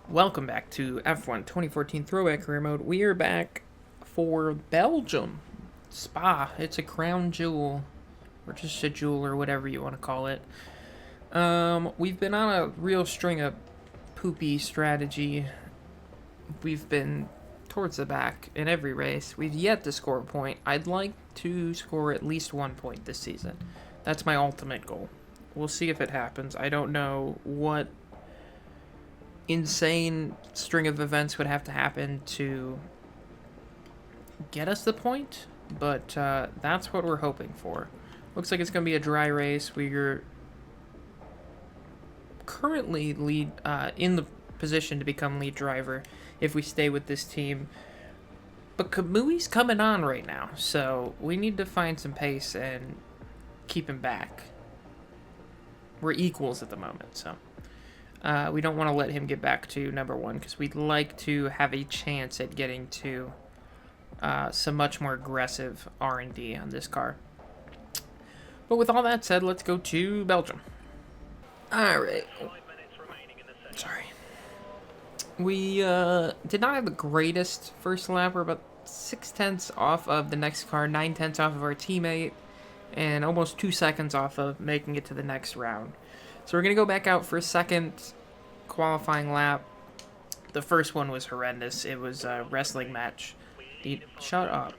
Welcome back to F1 2014 Throwback Career Mode. We are back for Belgium. Spa. It's a crown jewel. Or just a jewel or whatever you want to call it. We've been on a real string of poopy strategy. We've been towards the back in every race. We've yet to score a point. I'd like to score at least 1 point this season. That's my ultimate goal. We'll see if it happens. I don't know what insane string of events would have to happen to get us the point, but that's what we're hoping for. Looks like it's going to be a dry race. We're currently in the position to become lead driver if we stay with this team. But Kamui's coming on right now, so we need to find some pace and keep him back. We're equals at the moment, so we don't want to let him get back to number one because we'd like to have a chance at getting to some much more aggressive R&D on this car. But with all that said, let's go to Belgium. All right. Sorry. We did not have the greatest first lap. We're about 6/10 off of the next car, 9/10 off of our teammate, and almost 2 seconds off of making it to the next round. So we're going to go back out for a second qualifying lap. The first one was horrendous. It was a wrestling match. Shut up.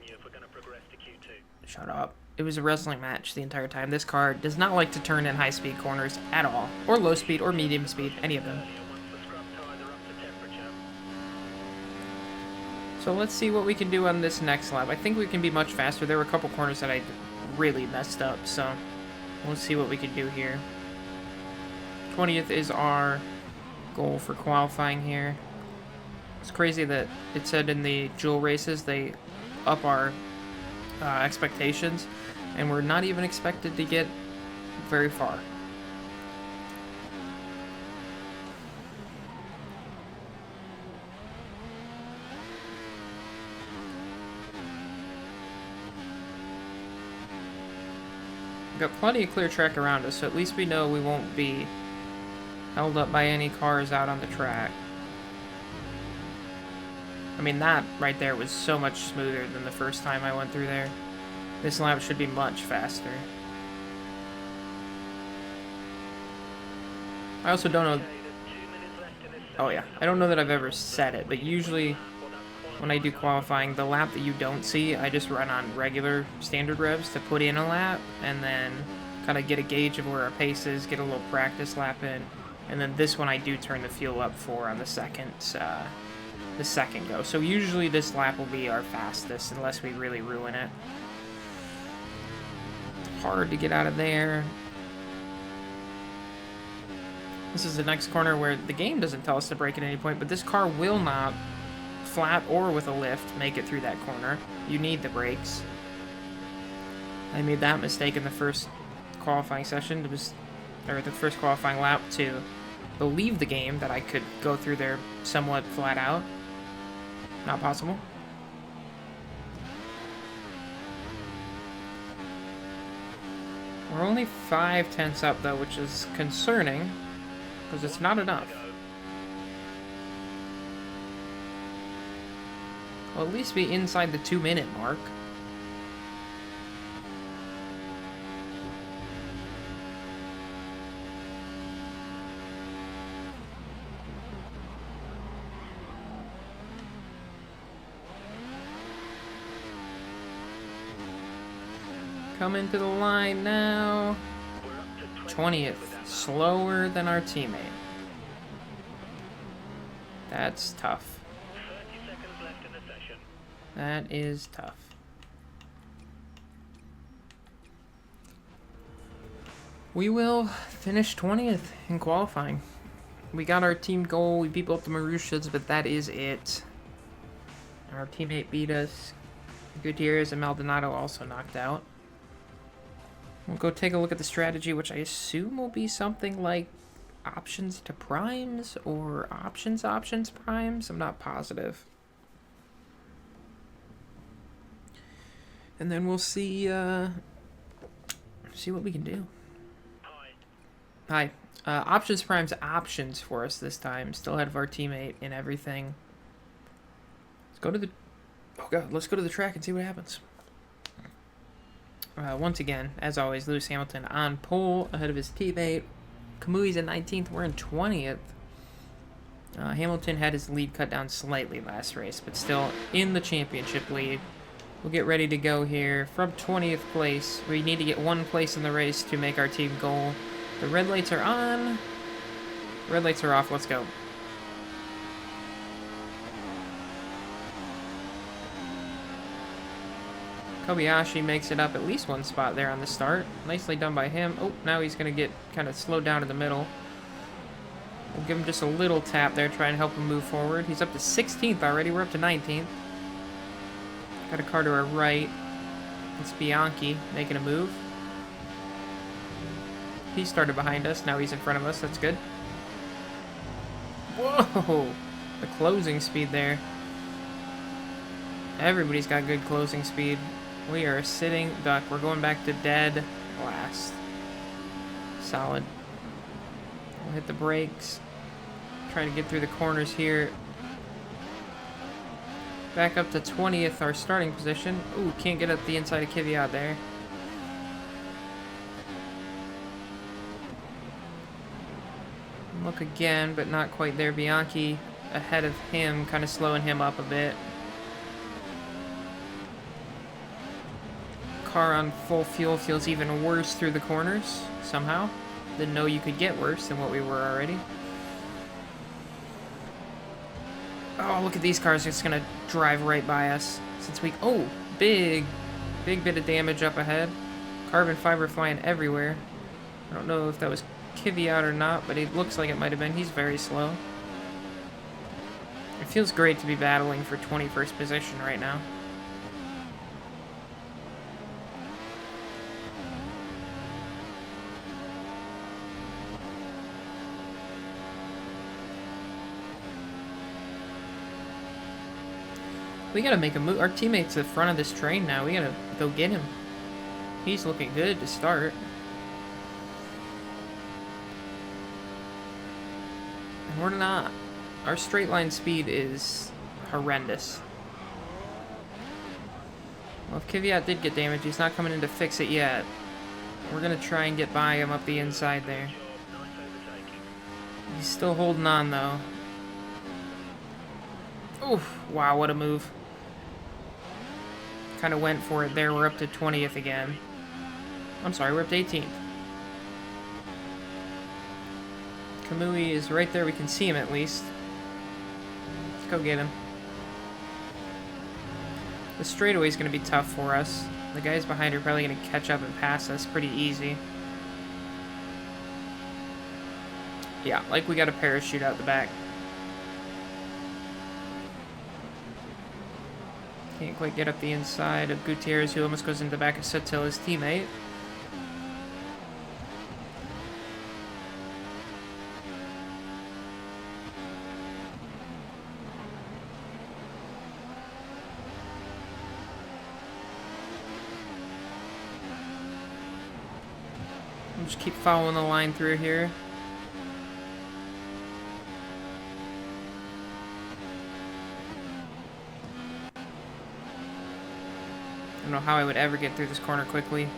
Shut up. It was a wrestling match the entire time. This car does not like to turn in high-speed corners at all. Or low speed, or medium speed, any of them. So let's see what we can do on this next lap. I think we can be much faster. There were a couple corners that I really messed up, so we'll see what we can do here. 20th is our goal for qualifying here. It's crazy that it said in the dual races they up our expectations, and we're not even expected to get very far. We've got plenty of clear track around us, so at least we know we won't be held up by any cars out on the track. I mean, that right there was so much smoother than the first time I went through there. This lap should be much faster. I also don't know... Oh yeah, I don't know that I've ever said it, but usually when I do qualifying, the lap that you don't see, I just run on regular standard revs to put in a lap, and then kind of get a gauge of where our pace is, get a little practice lap in. And then this one I do turn the fuel up for on the second go. So usually this lap will be our fastest unless we really ruin it. Hard to get out of there. This is the next corner where the game doesn't tell us to brake at any point, but this car will not, flat or with a lift, make it through that corner. You need the brakes. I made that mistake in the first qualifying session. Or the first qualifying lap to believe the game that I could go through there somewhat flat out. Not possible. We're only 5/10 up though, which is concerning because it's not enough. We'll at least be inside the 2-minute mark. Coming to the line now. 20th, slower than our teammate. That's tough. That is tough. We will finish 20th in qualifying. We got our team goal. We beat both the Marushas, but that is it. Our teammate beat us. Gutierrez and Maldonado also knocked out. We'll go take a look at the strategy, which I assume will be something like options to primes or options primes. I'm not positive. And then we'll see what we can do. Hi. Options Prime's options for us this time. Still ahead of our teammate in everything. Let's go to the... Oh, God. Let's go to the track and see what happens. Once again, as always, Lewis Hamilton on pole ahead of his teammate. Kamui's in 19th. We're in 20th. Hamilton had his lead cut down slightly last race, but still in the championship lead. We'll get ready to go here from 20th place. We need to get one place in the race to make our team goal. The red lights are on. Red lights are off. Let's go. Kobayashi makes it up at least one spot there on the start. Nicely done by him. Oh, now he's going to get kind of slowed down in the middle. We'll give him just a little tap there, try and help him move forward. He's up to 16th already. We're up to 19th. Got a car to our right. It's Bianchi making a move. He started behind us. Now he's in front of us. That's good. Whoa! The closing speed there. Everybody's got good closing speed. We are sitting duck. We're going back to dead last. Solid. We'll hit the brakes. Try to get through the corners here. Back up to 20th, our starting position. Ooh, can't get up the inside of Kvyat there. Look again, but not quite there. Bianchi ahead of him, kind of slowing him up a bit. Car on full fuel feels even worse through the corners, somehow. Didn't know you could get worse than what we were already. Oh, look at these cars just gonna drive right by us. Since we... Oh, big bit of damage up ahead. Carbon fiber flying everywhere. I don't know if that was Kvyat or not, but it looks like it might have been. He's very slow. It feels great to be battling for 21st position right now. We gotta make a move. Our teammate's at the front of this train now. We gotta go get him. He's looking good to start. And we're not. Our straight line speed is horrendous. Well, if Kvyat did get damaged, he's not coming in to fix it yet. We're gonna try and get by him up the inside there. He's still holding on though. Oof, wow, what a move. Kind of went for it there. We're up to 20th again. I'm sorry, we're up to 18th. Kamui is right there. We can see him at least. Let's go get him. The straightaway is going to be tough for us. The guys behind are probably going to catch up and pass us pretty easy. Yeah, like we got a parachute out the back. Can't quite get up the inside of Gutierrez, who almost goes into the back of Sutil, his teammate. We'll just keep following the line through here. I don't know how I would ever get through this corner quickly.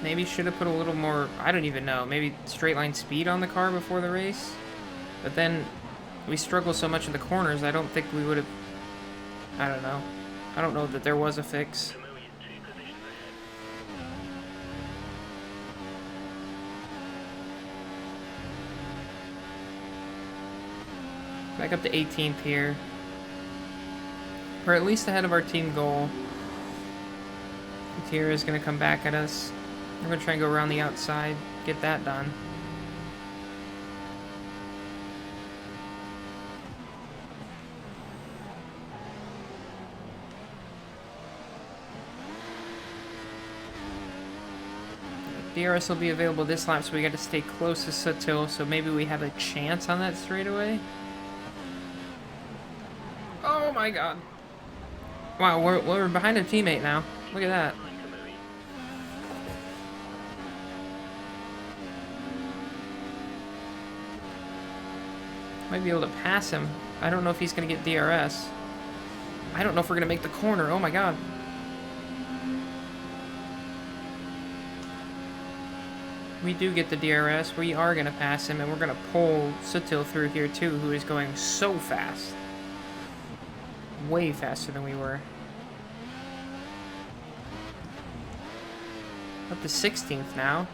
Maybe should have put a little more, I don't even know, maybe straight line speed on the car before the race. But then we struggle so much in the corners, I don't think we would have, I don't know. I don't know that there was a fix. Back up to 18th here. We're at least ahead of our team goal. Gutierrez is going to come back at us. We're going to try and go around the outside, get that done. DRS will be available this lap, so we got to stay close to Sutil, so maybe we have a chance on that straightaway. Oh my god. Wow, we're behind a teammate now. Look at that. Might be able to pass him. I don't know if he's going to get DRS. I don't know if we're going to make the corner. Oh my god. We do get the DRS. We are going to pass him, and we're going to pull Sutil through here too, who is going so fast. Way faster than we were. Up to 16th now.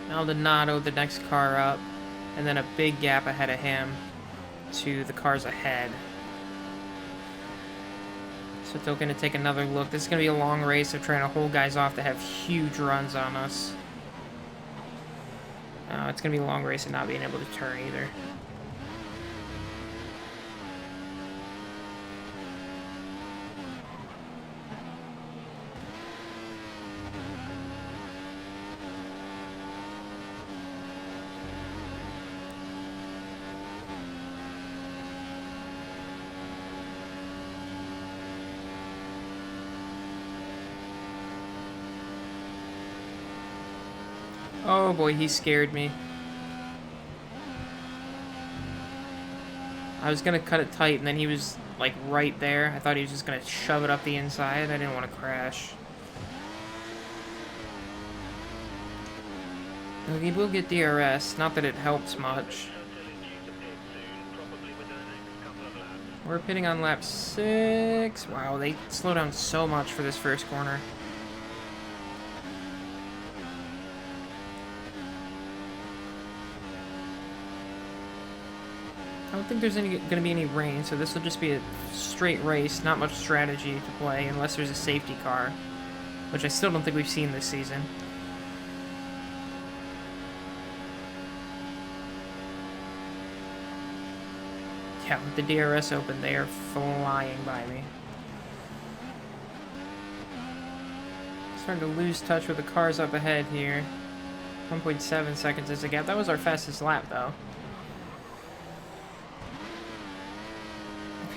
Maldonado, the next car up, and then a big gap ahead of him to the cars ahead. So they're going to take another look. This is going to be a long race. They're trying to hold guys off that have huge runs on us. It's going to be a long race and not being able to turn either. Oh boy, he scared me. I was gonna cut it tight, and then he was like right there. I thought he was just gonna shove it up the inside. I didn't want to crash. He will get DRS, not that it helps much. We're pitting on lap 6. Wow, they slow down so much for this first corner. I don't think there's going to be any rain, so this will just be a straight race, not much strategy to play unless there's a safety car, which I still don't think we've seen this season. Yeah, with the DRS open, they are flying by me. Starting to lose touch with the cars up ahead here. 1.7 seconds is the gap. That was our fastest lap, though.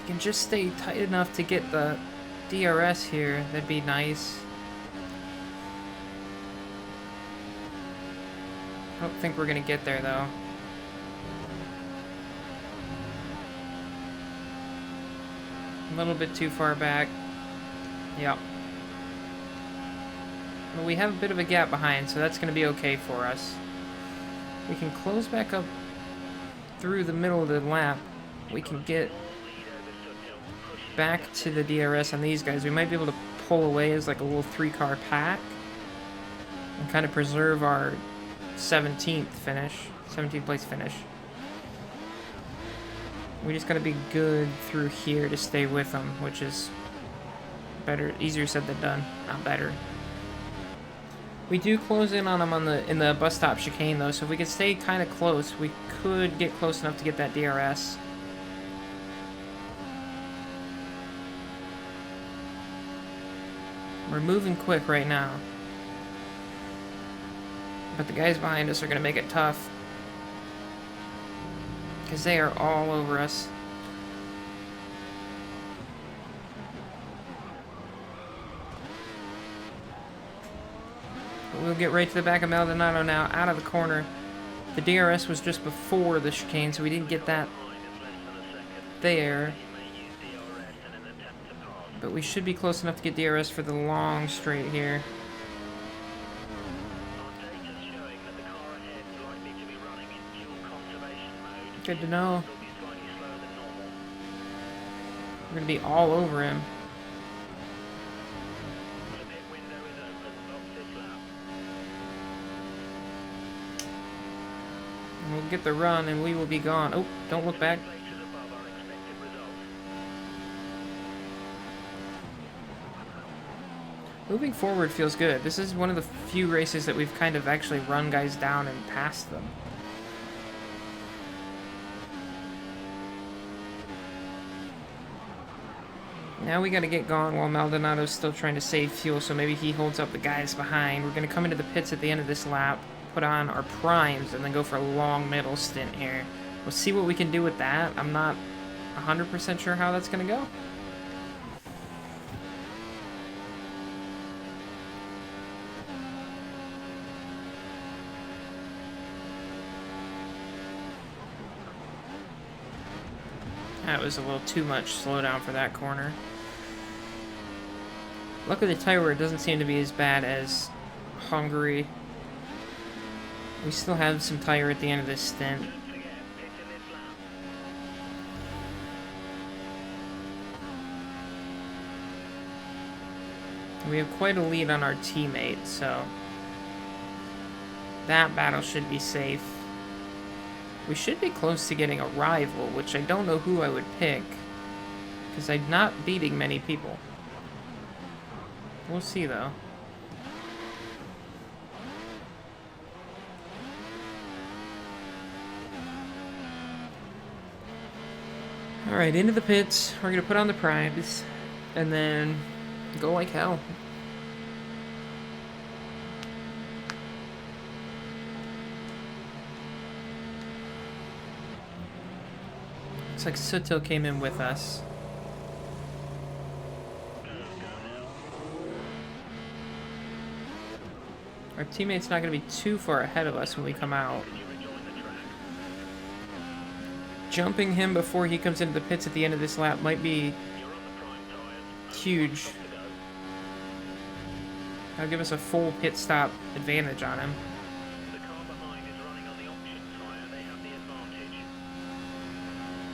Can just stay tight enough to get the DRS here, that'd be nice. I don't think we're gonna get there though. A little bit too far back. Yep. But we have a bit of a gap behind, so that's gonna be okay for us. We can close back up through the middle of the lap. We can get back to the DRS on these guys. We might be able to pull away as like a little 3-car pack and kind of preserve our 17th place finish. We just gotta be good through here to stay with them, which is better, easier said than done, not better. We do close in on them in the bus stop chicane though, so if we could stay kind of close, we could get close enough to get that DRS. We're moving quick right now. But the guys behind us are going to make it tough. Because they are all over us. But we'll get right to the back of Maldonado now, out of the corner. The DRS was just before the chicane, so we didn't get that there. But we should be close enough to get DRS for the long straight here. Good to know. We're going to be all over him. And we'll get the run and we will be gone. Oh, don't look back. Moving forward feels good. This is one of the few races that we've kind of actually run guys down and passed them. Now we got to get going while Maldonado's still trying to save fuel, so maybe he holds up the guys behind. We're going to come into the pits at the end of this lap. put on our primes and then go for a long middle stint here. We'll see what we can do with that. I'm not 100% sure how that's going to go. That was a little too much slowdown for that corner. Luckily the tire wear doesn't seem to be as bad as Hungary. We still have some tire at the end of this stint. We have quite a lead on our teammate, so that battle should be safe. We should be close to getting a rival, which I don't know who I would pick, because I'm not beating many people. We'll see, though. Alright, into the pits. We're going to put on the primes, and then go like hell. Looks like Sutil came in with us. Our teammate's not going to be too far ahead of us when we come out. Jumping him before he comes into the pits at the end of this lap might be huge. That'll give us a full pit stop advantage on him.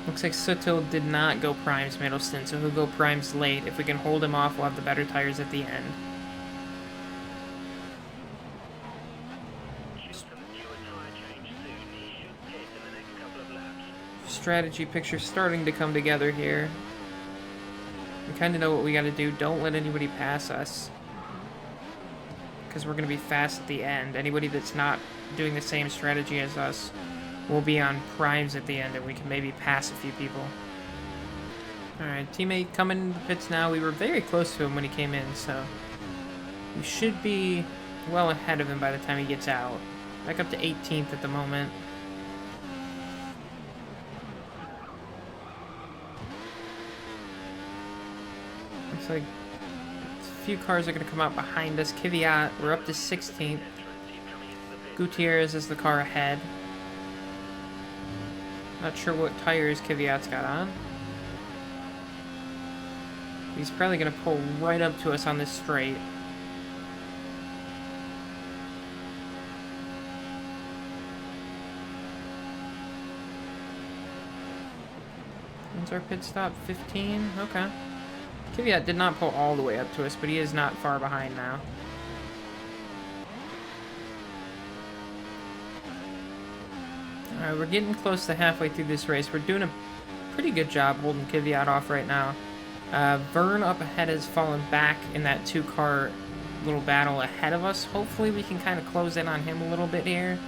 Looks like Sutil did not go primes middle stint, so he'll go primes late. If we can hold him off, we'll have the better tires at the end. Strategy picture starting to come together here. We kind of know what we got to do. Don't let anybody pass us, because we're going to be fast at the end. Anybody that's not doing the same strategy as us will be on primes at the end, and we can maybe pass a few people. Alright, teammate coming in the pits now. We were very close to him when he came in, so we should be well ahead of him by the time he gets out. Back up to 18th at the moment. Looks like a few cars are going to come out behind us. Kvyat, we're up to 16th. Gutierrez is the car ahead. Not sure what tires Kvyat's got on. He's probably going to pull right up to us on this straight. When's our pit stop? 15? Okay. Kvyat did not pull all the way up to us, but he is not far behind now. Alright, we're getting close to halfway through this race. We're doing a pretty good job holding Kvyat off right now. Vern up ahead has fallen back in that two-car little battle ahead of us. Hopefully we can kind of close in on him a little bit here.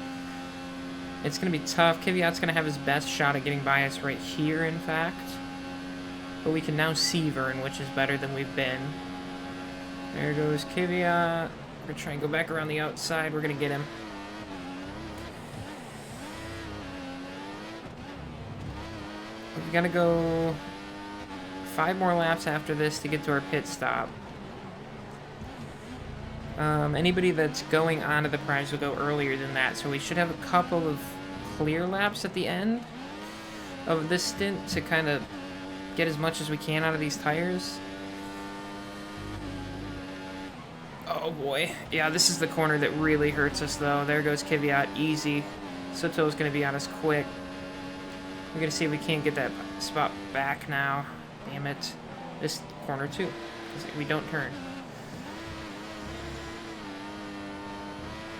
It's going to be tough. Kvyat's going to have his best shot at getting by us right here, in fact. But we can now see Vern, which is better than we've been. There goes Kvyat. We're going to try and go back around the outside. We're going to get him. We've got to go 5 more laps after this to get to our pit stop. Anybody that's going onto the primes will go earlier than that, so we should have a couple of clear laps at the end of this stint to kind of get as much as we can out of these tires. Oh boy. Yeah, this is the corner that really hurts us, though. There goes Kvyat. Easy. Soto's going to be on us quick. We're going to see if we can't get that spot back now. Damn it. This corner, too, because we don't turn.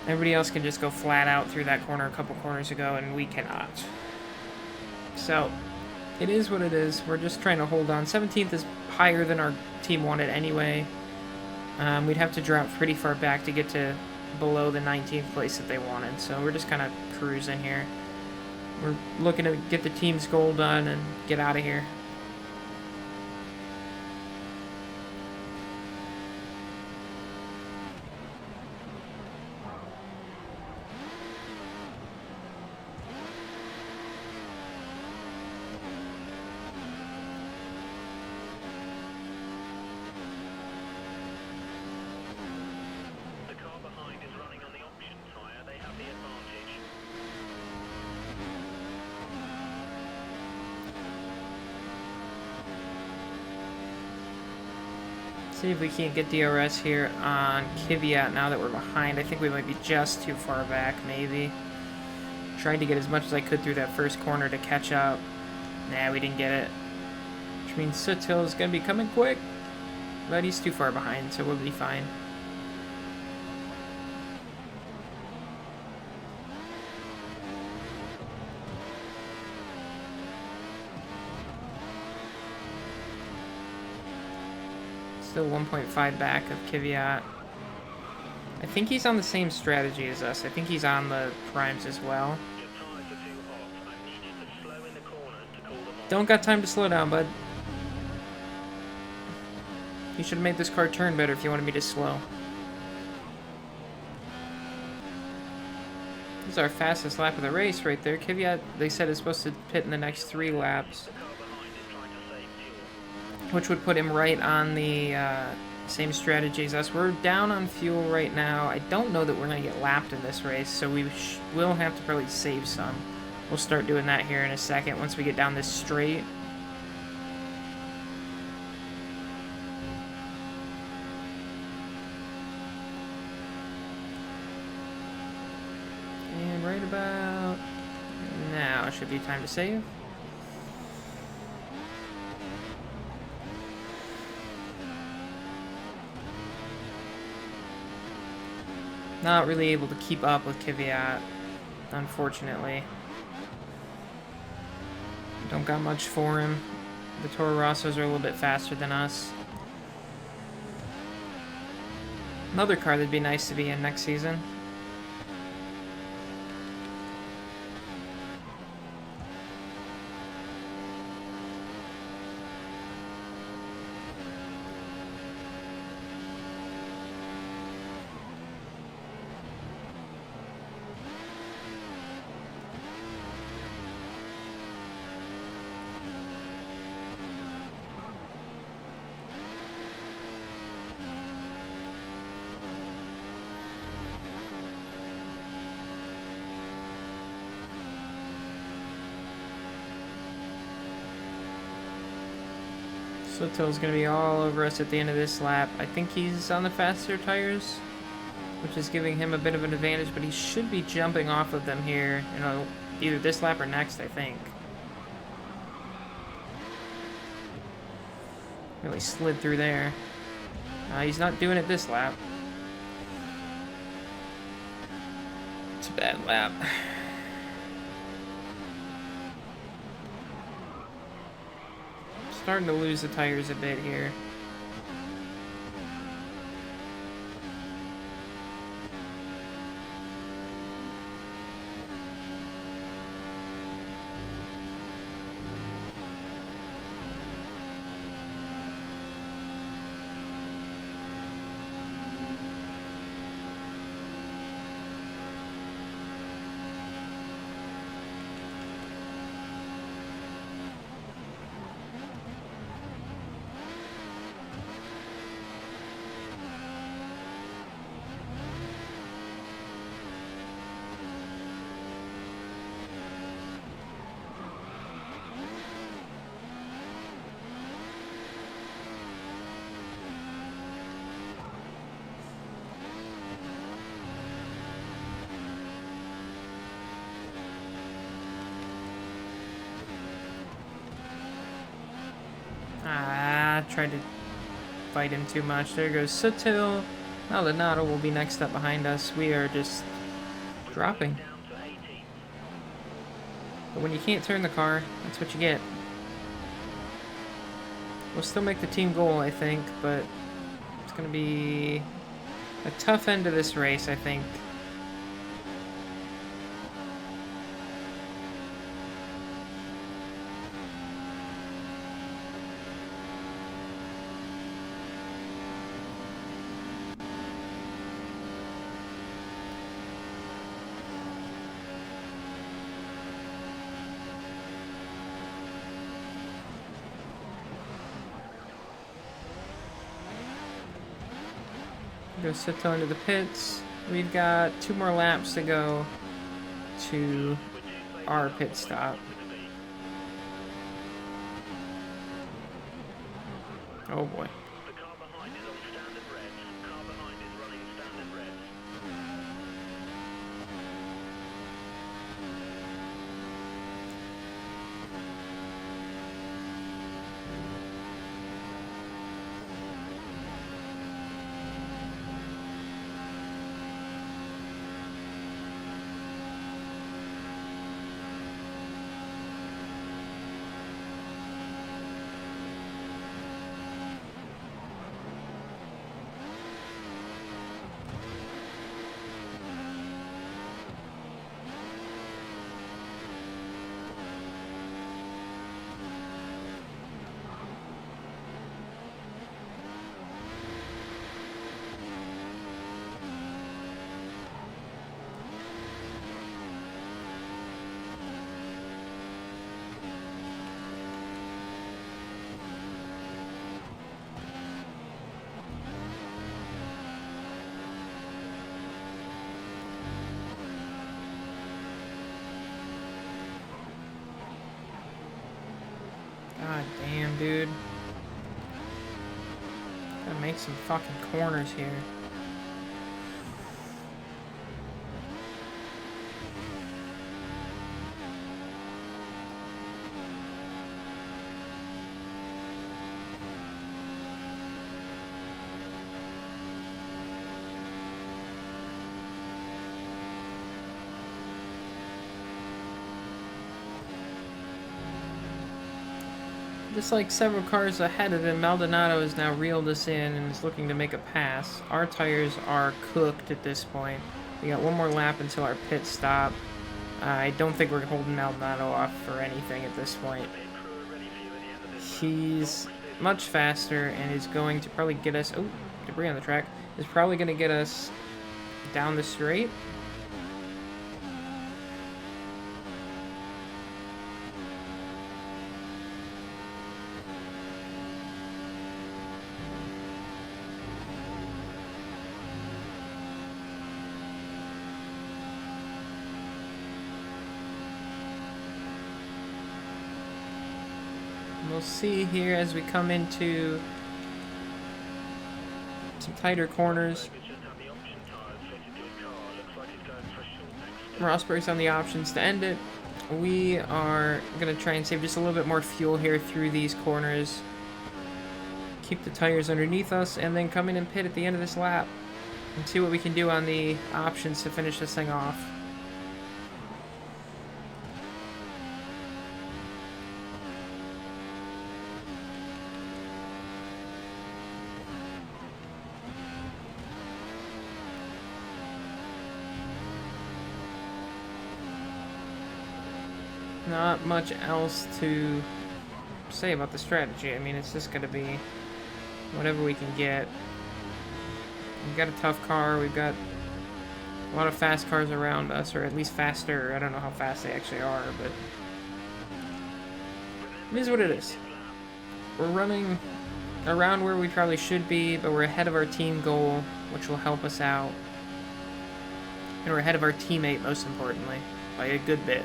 Everybody else can just go flat out through that corner a couple corners ago, and we cannot. So, it is what it is. We're just trying to hold on. 17th is higher than our team wanted anyway. We'd have to drop pretty far back to get to below the 19th place that they wanted. So we're just kind of cruising here. We're looking to get the team's goal done and get out of here. See if we can't get DRS here on Kvyat now that we're behind. I think we might be just too far back, maybe. Tried to get as much as I could through that first corner to catch up. Nah, we didn't get it. Which means Suthill is going to be coming quick. But he's too far behind, so we'll be fine. Still 1.5 back of Kvyat. I think he's on the same strategy as us. I think he's on the primes as well. Don't got time to slow down, bud. You should have made this car turn better if you wanted me to slow. This is our fastest lap of the race right there. Kvyat, they said, is supposed to pit in the next 3 laps. Which would put him right on the same strategy as us. We're down on fuel right now. I don't know that we're going to get lapped in this race, so we will have to probably save some. We'll start doing that here in a second once we get down this straight. And right about now should be time to save. Not really able to keep up with Kvyat, unfortunately. Don't got much for him. The Toro Rossos are a little bit faster than us. Another car that'd be nice to be in next season. Sotill's going to be all over us at the end of this lap. I think he's on the faster tires, which is giving him a bit of an advantage, but he should be jumping off of them here, you know, either this lap or next, I think. Really slid through there. He's not doing it this lap. It's a bad lap. Starting to lose the tires a bit here. Tried to fight him too much. There goes Suthill. Maldonado will be next up behind us. We are just dropping. But when you can't turn the car, that's what you get. We'll still make the team goal, I think, but it's going to be a tough end to this race, I think. Go Suthill into the pits. We've got 2 more laps to go to our pit stop. Oh boy. God damn, dude. Gotta make some fucking corners here. Just like several cars ahead of him, Maldonado has now reeled us in and is looking to make a pass. Our tires are cooked at this point. We got one more lap until our pit stop. I don't think we're holding Maldonado off for anything at this point. He's much faster and is going to probably get us... Oh, debris on the track. Is probably going to get us down the straight. We'll see here as we come into some tighter corners. Rosberg's on the options to end it. We are going to try and save just a little bit more fuel here through these corners. Keep the tires underneath us and then come in and pit at the end of this lap and see what we can do on the options to finish this thing off. Not much else to say about the strategy. I mean, it's just going to be whatever we can get. We've got a tough car. We've got a lot of fast cars around us, or at least faster. I don't know how fast they actually are, but it is what it is. We're running around where we probably should be, but we're ahead of our team goal, which will help us out. And we're ahead of our teammate, most importantly, by a good bit.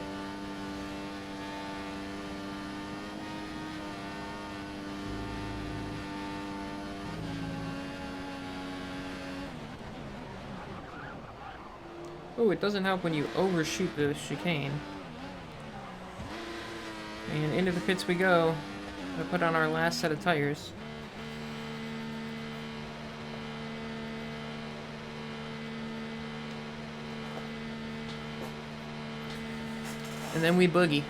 Oh, it doesn't help when you overshoot the chicane. And into the pits we go. We'll put on our last set of tires. And then we boogie.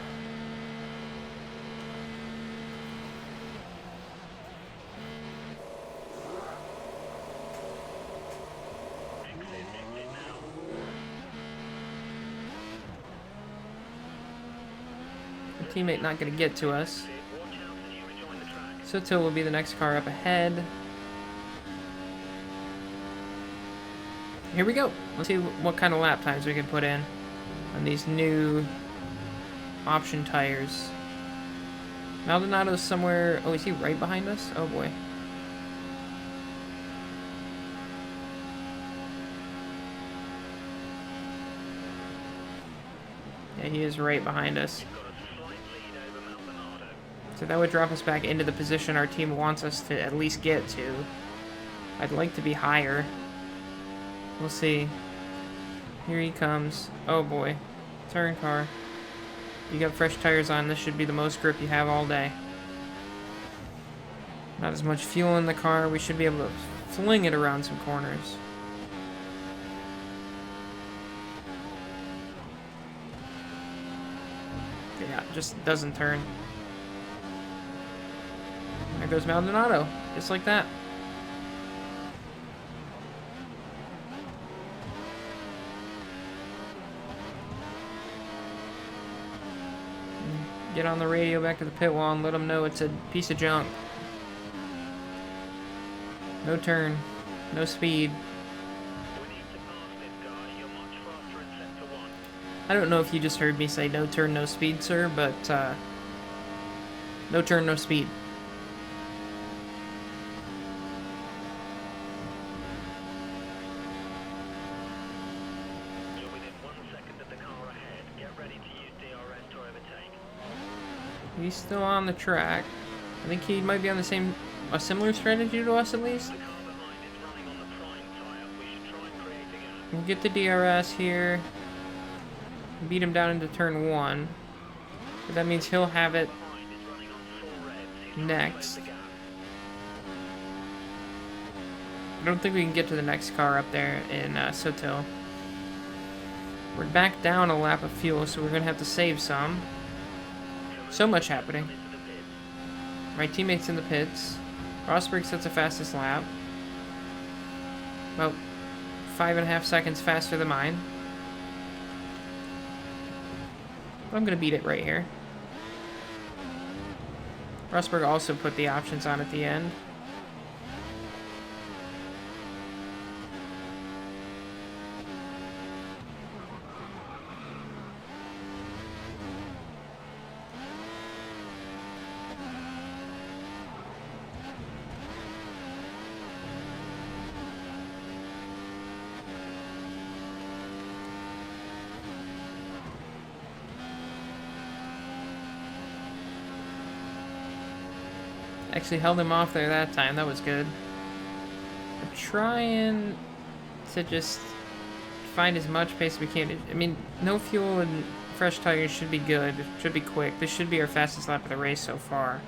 Teammate not going to get to us. Soto will be the next car up ahead. Here we go. Let's see what kind of lap times we can put in on these new option tires. Maldonado's somewhere... Oh, is he right behind us? Oh boy. Yeah, he is right behind us. So that would drop us back into the position our team wants us to at least get to. I'd like to be higher. We'll see. Here he comes. Oh boy. Turn car. You got fresh tires on. This should be the most grip you have all day. Not as much fuel in the car. We should be able to fling it around some corners. Yeah, it just doesn't turn. There goes Maldonado, just like that. Get on the radio back to the pit wall and let them know it's a piece of junk. No turn, no speed. I don't know if you just heard me say no turn, no speed, sir, but no turn, no speed. He's still on the track. I think he might be on a similar strategy to us at least. We'll get the DRS here. Beat him down into turn 1. But that means he'll have it next. I don't think we can get to the next car up there in Soto. We're back down a lap of fuel, so we're going to have to save some. So much happening. My teammate's in the pits. Rosberg sets the fastest lap. About 5.5 seconds faster than mine. But I'm going to beat it right here. Rosberg also put the options on at the end. Actually held him off there that time. That was good. I'm trying to just find as much pace as we can. I mean, no fuel and fresh tires should be good. It should be quick. This should be our fastest lap of the race so far.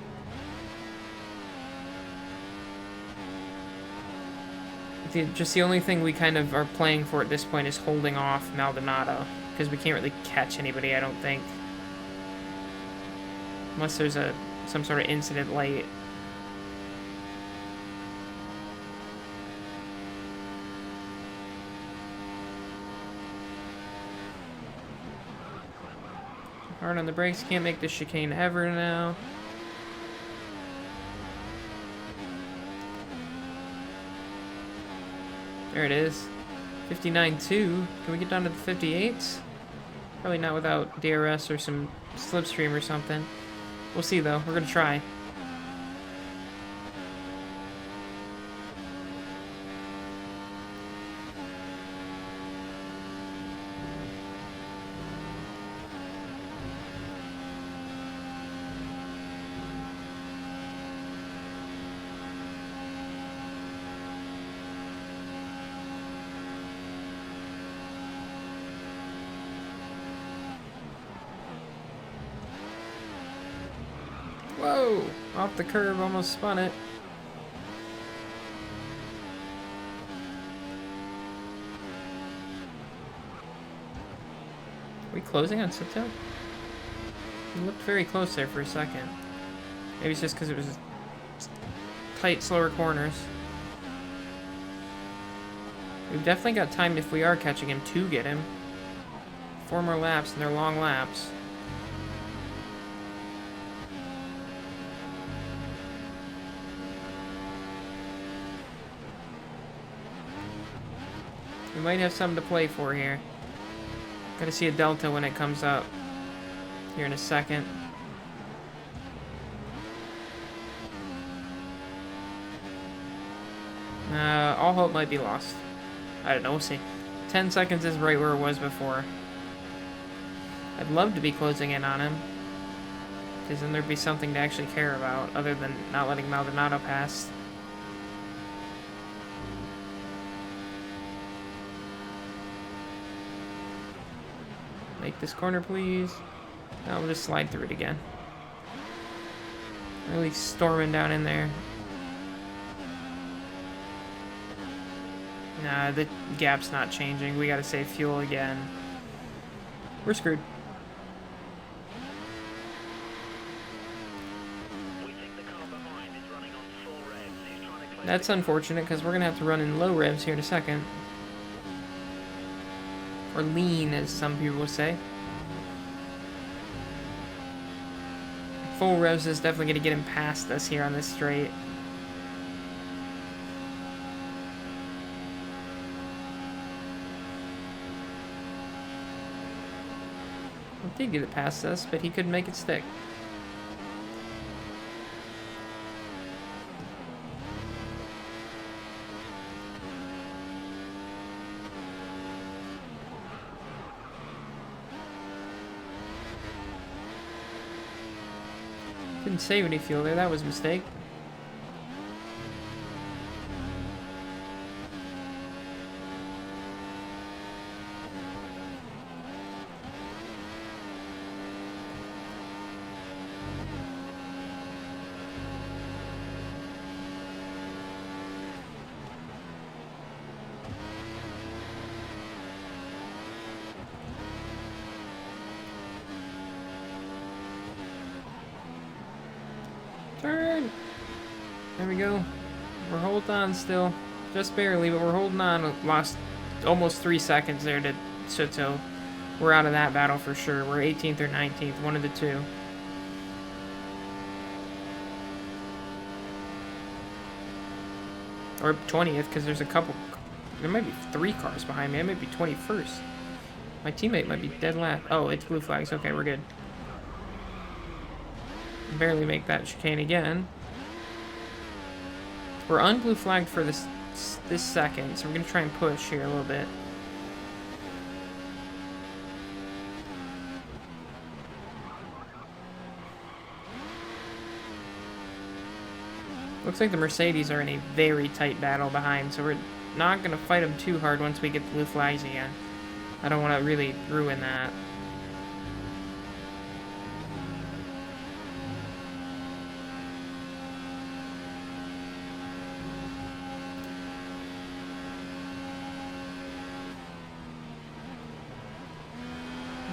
Just the only thing we kind of are playing for at this point is holding off Maldonado, because we can't really catch anybody, I don't think. Unless there's some sort of incident late. Hard on the brakes, can't make this chicane ever now. There it is. 59.2. Can we get down to the 58s? Probably not without DRS or some slipstream or something. We'll see though. We're gonna try. Whoa! Off the curb, almost spun it. Are we closing on Soto? We looked very close there for a second. Maybe it's just because it was tight, slower corners. We've definitely got time if we are catching him to get him. 4 more laps, and they're long laps. We might have something to play for here. Gotta see a delta when it comes up here in a second. All hope might be lost. I don't know, we'll see. 10 seconds is right where it was before. I'd love to be closing in on him, because then there'd be something to actually care about, other than not letting Maldonado pass. Make this corner, please. No, we'll just slide through it again. Really storming down in there. Nah, the gap's not changing. We gotta save fuel again. We're screwed. That's unfortunate, because we're gonna have to run in low revs here in a second. Or lean, as some people would say. Full revs is definitely going to get him past us here on this straight. He did get it past us, but he couldn't make it stick. Didn't save any fuel there. That was a mistake. Turn! There we go. We're holding on still. Just barely, but we're holding on. Lost almost 3 seconds there to Soto. We're out of that battle for sure. We're 18th or 19th, one of the two. Or 20th, because there's a couple... There might be 3 cars behind me. I might be 21st. My teammate might be dead last. Oh, it's blue flags. Okay, we're good. Barely make that chicane again. We're unblue flagged for this second, so we're gonna try and push here a little bit. Looks like the Mercedes are in a very tight battle behind, so we're not gonna fight them too hard once we get the blue flags again. I don't want to really ruin that.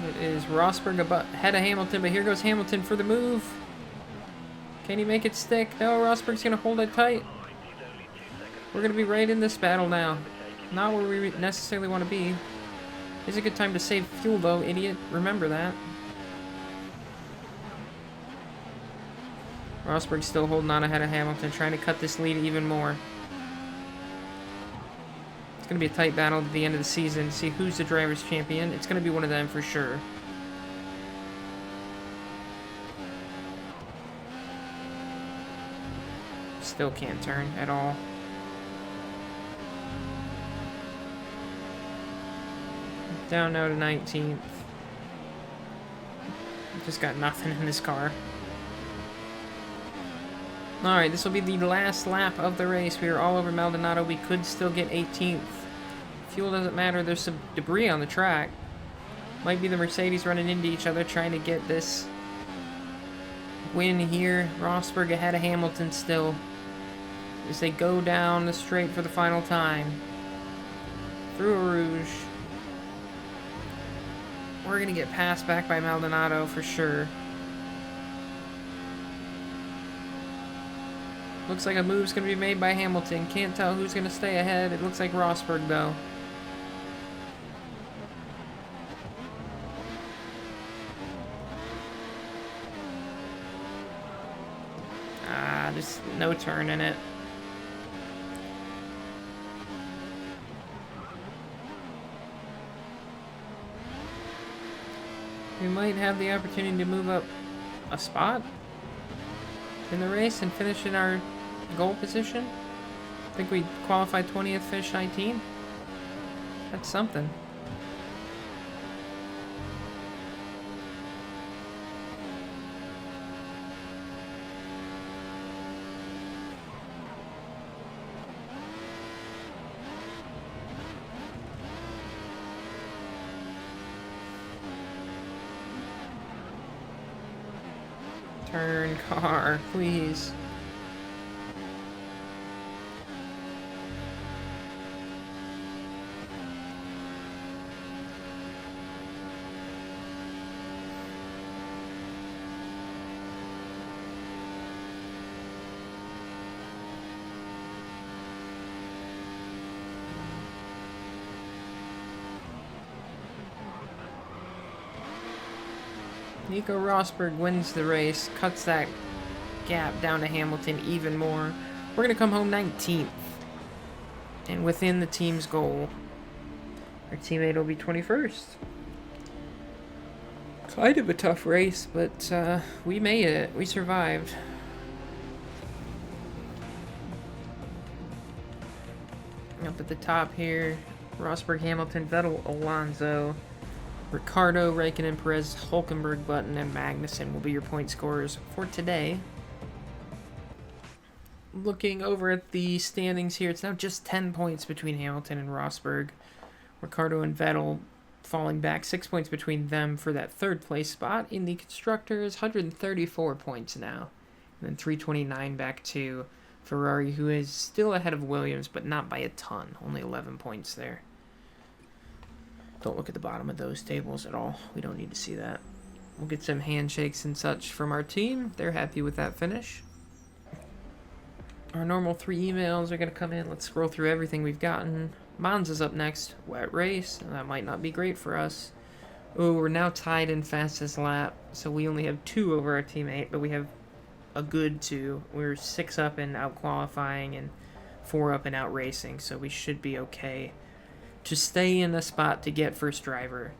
It is Rosberg ahead of Hamilton, but here goes Hamilton for the move. Can he make it stick? No, Rosberg's going to hold it tight. We're going to be right in this battle now. Not where we necessarily want to be. It's a good time to save fuel, though, idiot. Remember that. Rosberg's still holding on ahead of Hamilton, trying to cut this lead even more. It's going to be a tight battle at the end of the season to see who's the driver's champion. It's going to be one of them for sure. Still can't turn at all. Down now to 19th. Just got nothing in this car. Alright, this will be the last lap of the race. We are all over Maldonado. We could still get 18th. Fuel doesn't matter. There's some debris on the track. Might be the Mercedes running into each other trying to get this win here. Rosberg ahead of Hamilton still, as they go down the straight for the final time. Through a Rouge. We're going to get passed back by Maldonado for sure. Looks like a move's going to be made by Hamilton. Can't tell who's going to stay ahead. It looks like Rosberg, though. Ah, there's no turn in it. We might have the opportunity to move up a spot in the race and finish in our goal position. I think we qualified 20th, finish 19th. That's something. Turn, car, please. Nico Rosberg wins the race, cuts that gap down to Hamilton even more. We're going to come home 19th and within the team's goal. Our teammate will be 21st. Kind of a tough race, but we made it. We survived. Up at the top here, Rosberg, Hamilton, Vettel, Alonso, Ricardo, Raikkonen, Perez, Hulkenberg, Button, and Magnussen will be your point scorers for today. Looking over at the standings here, it's now just 10 points between Hamilton and Rosberg. Ricardo and Vettel falling back 6 points between them for that third place spot. In the Constructors, 134 points now. And then 329 back to Ferrari, who is still ahead of Williams, but not by a ton. Only 11 points there. Don't look at the bottom of those tables at all. We don't need to see that. We'll get some handshakes and such from our team. They're happy with that finish. Our normal 3 emails are going to come in. Let's scroll through everything we've gotten. Monza's up next. Wet race. That might not be great for us. Oh, we're now tied in fastest lap. So we only have 2 over our teammate, but we have a good 2. We're 6 up in out qualifying and 4 up in out racing. So we should be okay to stay in a spot to get first driver.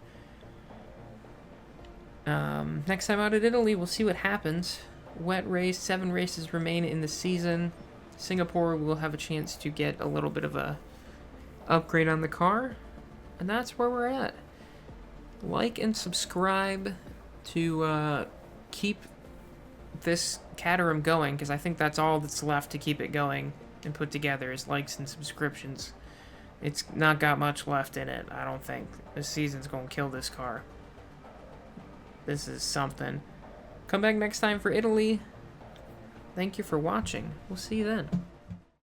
Next time out at Italy, we'll see what happens. Wet race, 7 races remain in the season. Singapore will have a chance to get a little bit of a upgrade on the car, and that's where we're at. Like and subscribe to keep this Caterham going, because I think that's all that's left to keep it going and put together is likes and subscriptions. It's not got much left in it, I don't think. This season's going to kill this car. This is something. Come back next time for Italy. Thank you for watching. We'll see you then.